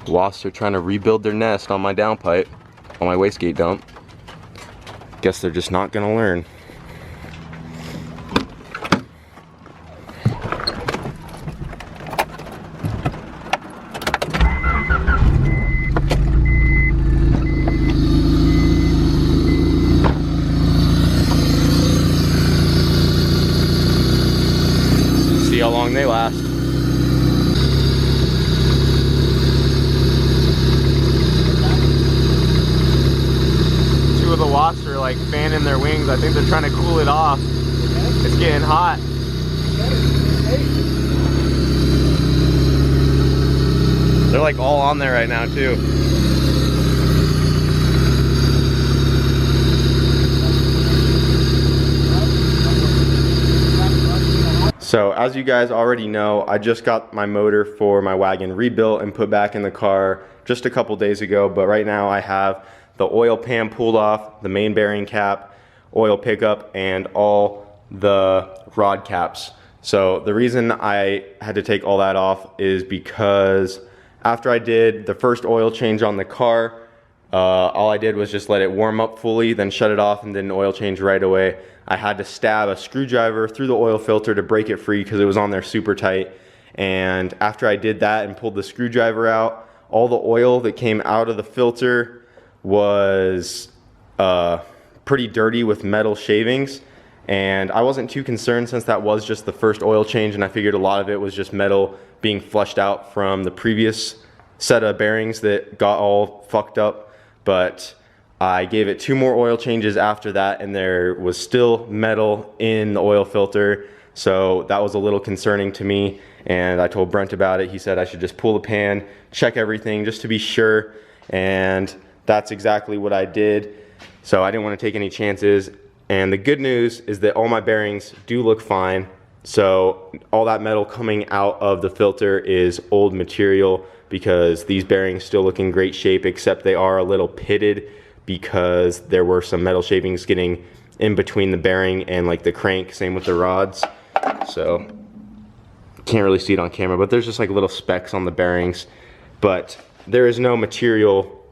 Wasps are trying to rebuild their nest on my downpipe, on my wastegate dump. Guess they're just not gonna learn. See how long they last. Two of the wasps are like fanning their wings. I think they're trying to cool it off. It's getting hot. They're like all on there right now too. So as you guys already know, I just got my motor for my wagon rebuilt and put back in the car just a couple days ago, but right now I have the oil pan pulled off, the main bearing cap, oil pickup, and all the rod caps. So the reason I had to take all that off is because after I did the first oil change on the car, all I did was just let it warm up fully, then shut it off and did an oil change right away. I had to stab a screwdriver through the oil filter to break it free because it was on there super tight. And after I did that and pulled the screwdriver out, all the oil that came out of the filter was pretty dirty with metal shavings. And I wasn't too concerned since that was just the first oil change, and I figured a lot of it was just metal being flushed out from the previous set of bearings that got all fucked up. But I gave it 2 more oil changes after that, and there was still metal in the oil filter, so that was a little concerning to me. And I told Brent about it. He said I should just pull the pan, check everything just to be sure, and that's exactly what I did. So I didn't want to take any chances. And the good news is that all my bearings do look fine. So all that metal coming out of the filter is old material, because these bearings still look in great shape, except they are a little pitted because there were some metal shavings getting in between the bearing and like the crank, same with the rods. So can't really see it on camera, but there's just like little specks on the bearings, but there is no material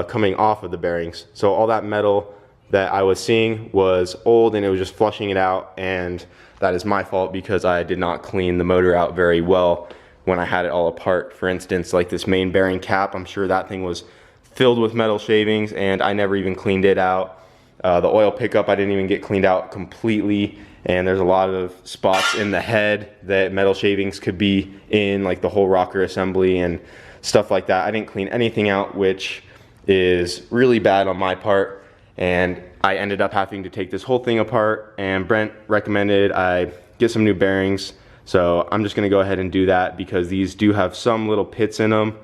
coming off of the bearings. So all that metal that I was seeing was old, and it was just flushing it out, and that is my fault because I did not clean the motor out very well when I had it all apart. For instance, like this main bearing cap, I'm sure that thing was filled with metal shavings and I never even cleaned it out. The oil pickup, I didn't even get cleaned out completely, and there's a lot of spots in the head that metal shavings could be in, like the whole rocker assembly and stuff like that. I didn't clean anything out, which is really bad on my part, and I ended up having to take this whole thing apart, and Brent recommended I get some new bearings. So I'm just gonna go ahead and do that because these do have some little pits in them,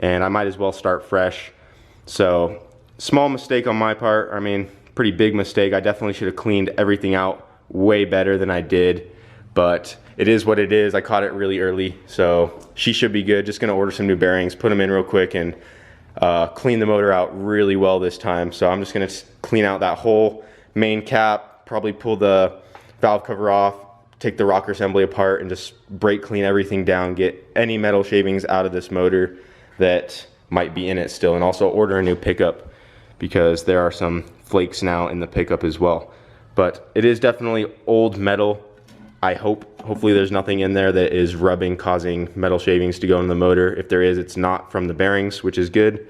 and I might as well start fresh. So small mistake on my part. I mean, pretty big mistake. I definitely should have cleaned everything out way better than I did, but it is what it is. I caught it really early, so she should be good. Just gonna order some new bearings, put them in real quick, and clean the motor out really well this time. So I'm just gonna clean out that whole main cap, probably pull the valve cover off, take the rocker assembly apart, and just brake clean everything down, get any metal shavings out of this motor that might be in it still, and also order a new pickup because there are some flakes now in the pickup as well. But it is definitely old metal. Hopefully there's nothing in there that is rubbing, causing metal shavings to go in the motor. If there is, it's not from the bearings, which is good,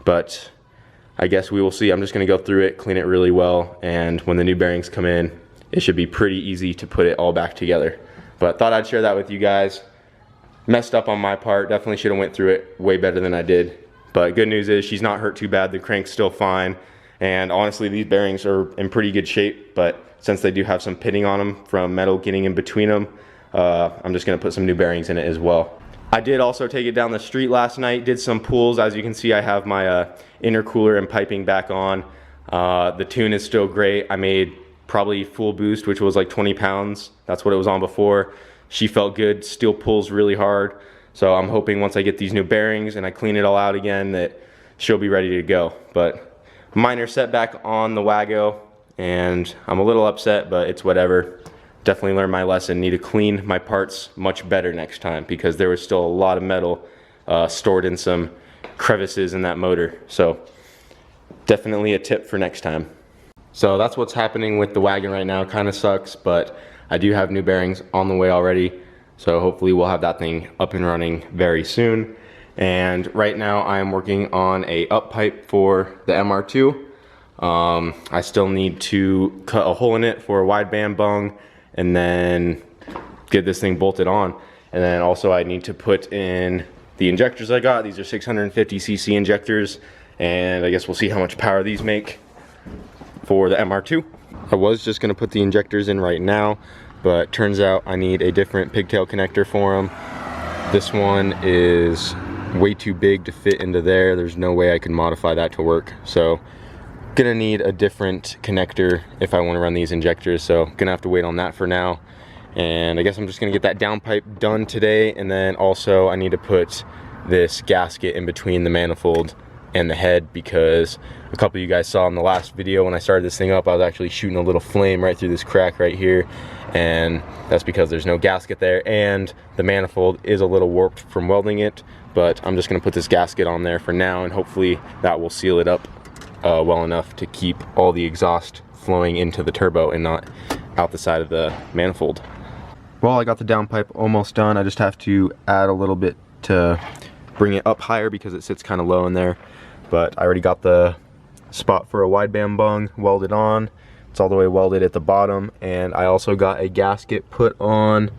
but I guess we will see. I'm just gonna go through it, clean it really well, and when the new bearings come in, it should be pretty easy to put it all back together. But thought I'd share that with you guys. Messed up on my part, definitely should have went through it way better than I did. But good news is she's not hurt too bad, the crank's still fine. And honestly, these bearings are in pretty good shape, but since they do have some pitting on them from metal getting in between them, I'm just gonna put some new bearings in it as well. I did also take it down the street last night, did some pulls. As you can see, I have my intercooler and piping back on. The tune is still great. I made probably full boost, which was like 20 pounds. That's what it was on before. She felt good, still pulls really hard. So I'm hoping once I get these new bearings and I clean it all out again that she'll be ready to go. But minor setback on the Wago, and I'm a little upset, but it's whatever. Definitely learned my lesson. Need to clean my parts much better next time because there was still a lot of metal stored in some crevices in that motor. So definitely a tip for next time. So that's what's happening with the wagon right now. Kind of sucks, but I do have new bearings on the way already. So hopefully we'll have that thing up and running very soon. And right now I am working on a up pipe for the MR2. I still need to cut a hole in it for a wideband bung and then get this thing bolted on. And then also I need to put in the injectors I got. These are 650cc injectors, and I guess we'll see how much power these make for the MR2. I was just gonna put the injectors in right now, but turns out I need a different pigtail connector for them. This one is way too big to fit into there. There's no way I can modify that to work. So gonna need a different connector if I want to run these injectors. So gonna have to wait on that for now. And I guess I'm just gonna get that downpipe done today. And then also I need to put this gasket in between the manifold and the head, because a couple of you guys saw in the last video when I started this thing up, I was actually shooting a little flame right through this crack right here. And that's because there's no gasket there, and the manifold is a little warped from welding it. But I'm just gonna put this gasket on there for now, and hopefully that will seal it up well enough to keep all the exhaust flowing into the turbo and not out the side of the manifold. Well, I got the downpipe almost done. I just have to add a little bit to bring it up higher because it sits kind of low in there. But I already got the spot for a wideband bung welded on. It's all the way welded at the bottom, and I also got a gasket put on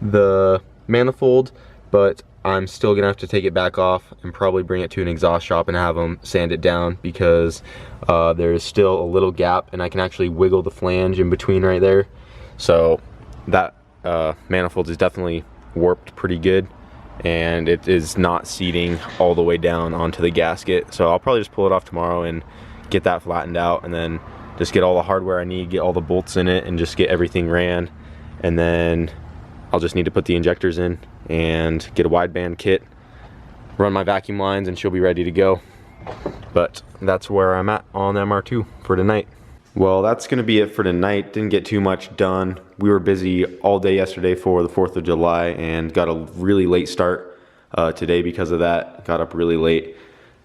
the manifold, but I'm still gonna have to take it back off and probably bring it to an exhaust shop and have them sand it down, because there's still a little gap and I can actually wiggle the flange in between right there. So that manifold is definitely warped pretty good, and it is not seating all the way down onto the gasket. So I'll probably just pull it off tomorrow and get that flattened out, and then just get all the hardware I need, get all the bolts in it, and just get everything ran. And then I'll just need to put the injectors in and get a wideband kit, run my vacuum lines, and she'll be ready to go. But that's where I'm at on the MR2 for tonight. Well, that's gonna be it for tonight. Didn't get too much done. We were busy all day yesterday for the 4th of July and got a really late start today because of that. Got up really late,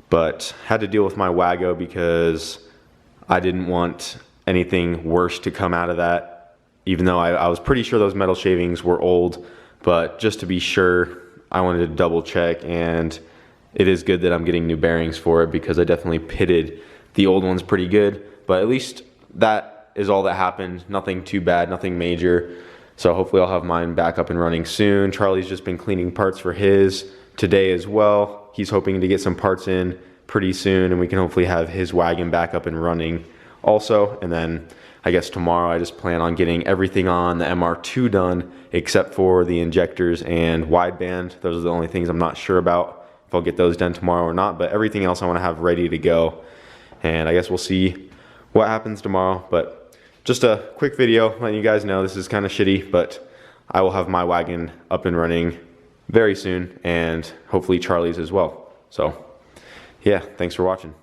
but had to deal with my Wago because I didn't want anything worse to come out of that, even though I was pretty sure those metal shavings were old. But just to be sure, I wanted to double check, and it is good that I'm getting new bearings for it, because I definitely pitted the old ones pretty good. But at least that is all that happened. Nothing too bad, nothing major. So hopefully I'll have mine back up and running soon. Charlie's just been cleaning parts for his today as well. He's hoping to get some parts in pretty soon, and we can hopefully have his wagon back up and running also. And then I guess tomorrow I just plan on getting everything on the MR2 done except for the injectors and wideband. Those are the only things I'm not sure about, if I'll get those done tomorrow or not, but everything else I want to have ready to go. And I guess we'll see what happens tomorrow. But just a quick video letting you guys know this is kind of shitty, but I will have my wagon up and running very soon, and hopefully Charlie's as well. So yeah, thanks for watching.